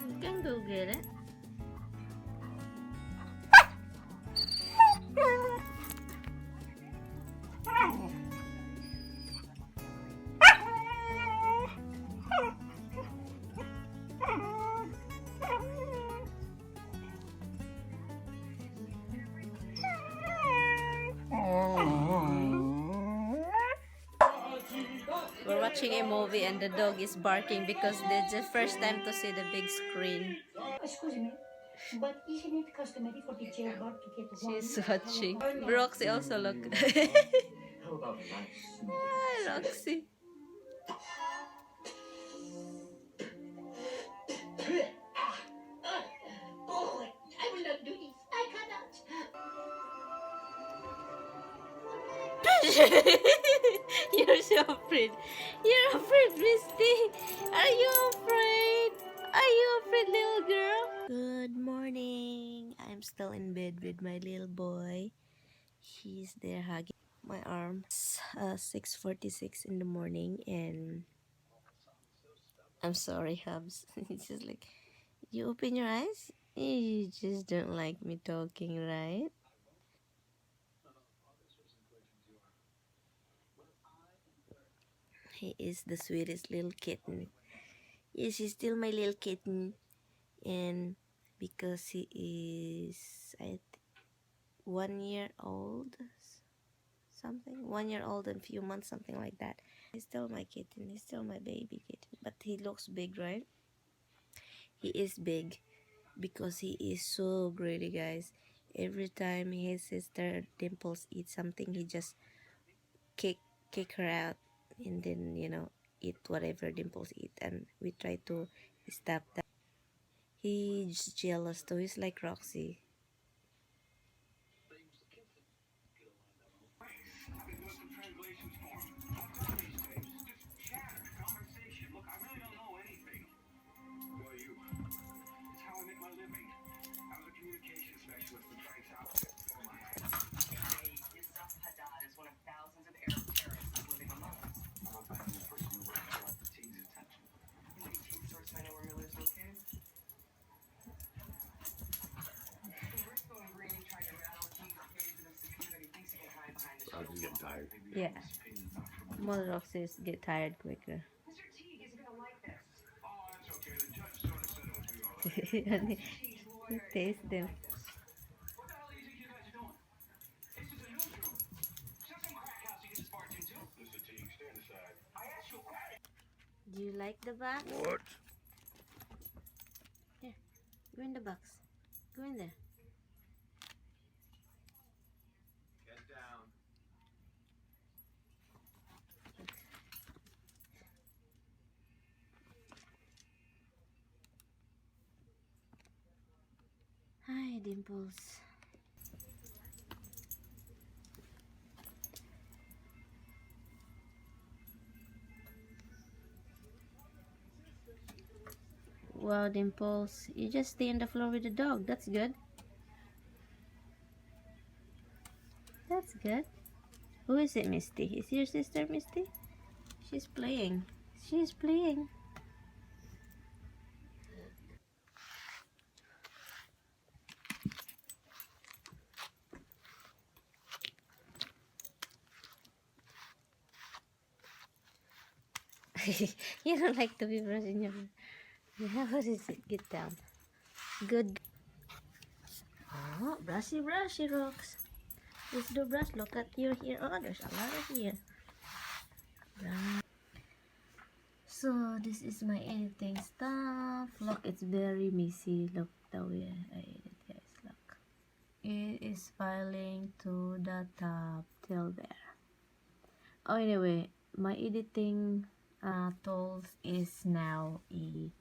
You can go get it. We're watching a movie and the dog is barking because it's the first time to see the big screen. Excuse me, but isn't it customary for the jailbird to get one? She's watching. Roxy also look. How about a nice smooth Hi, Roxy. Oh, I will not do this. I cannot. You're so afraid. You're afraid, Misty. Are you afraid? Are you afraid, little girl? Good morning. I'm still in bed with my little boy. He's there hugging my arm. It's 6:46 in the morning, and I'm sorry, Hubs. It's just like, you open your eyes? You just don't like me talking, right? He is the sweetest little kitten. Yes, he's still my little kitten. And because he is 1 year old, something, 1 year old and few months, something like that. He's still my kitten. He's still my baby kitten. But he looks big, right? He is big because he is so greedy, guys. Every time his sister Dimples eats something, he just kick kick her out, and then eat whatever Dimples eat, and we try to stop that. He's jealous too. He's like Roxy. I was just getting tired. Yeah, more Roxy's get tired quicker. Taste them. Do you like the box? What? Here, go in the box. Go in there. Get down. Hi, Dimples. Wow, Dimples, you just stay on the floor with the dog. That's good. That's good. Who is it, Misty? Is your sister Misty? She's playing. She's playing. You don't like to be brushing your hair. Yeah, what is it? Get down. Good. Oh, brushy, brushy, Rocks. Let's do brush. Look at your hair. Oh, there's a lot of hair. So, this is my editing stuff. Look, it's very messy. Look the way I edit, guys. Look. It is filing to the top till there. Oh, anyway, my editing tools is now a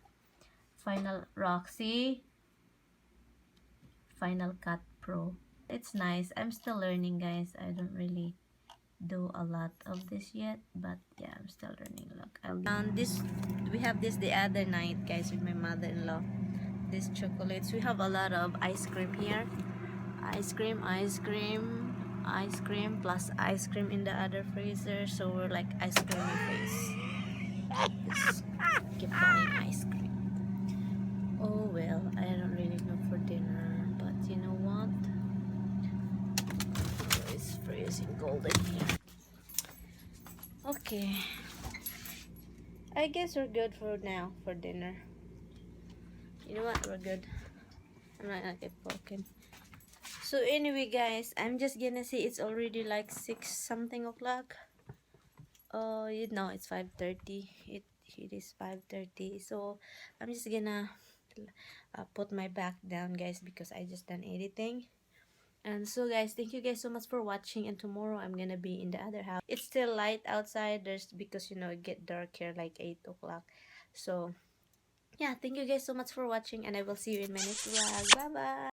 Final Cut Pro. It's nice. I'm still learning, guys. I don't really do a lot of this yet, but yeah, I'm still learning. Look, we have this the other night, guys, with my mother-in-law. These chocolates. We have a lot of ice cream here. Ice cream. ice cream plus ice cream in the other freezer, so we're like ice creamy face. Just keep buying ice cream. Oh well, I don't really know for dinner, but you know what? Oh, it's freezing cold in here. Okay, I guess we're good for now for dinner. You know what? We're good. I'm not gonna get broken. So anyway, guys, I'm just gonna say it's already like 6 something o'clock. Oh, you know, it's 5:30. It is 5:30. So I'm just gonna put my back down, guys, because I just done editing. And so guys, thank you guys so much for watching, and tomorrow I'm gonna be in the other house. It's still light outside, there's because you know it get dark here like 8 o'clock. So yeah, thank you guys so much for watching, and I will see you in my next vlog. Bye bye.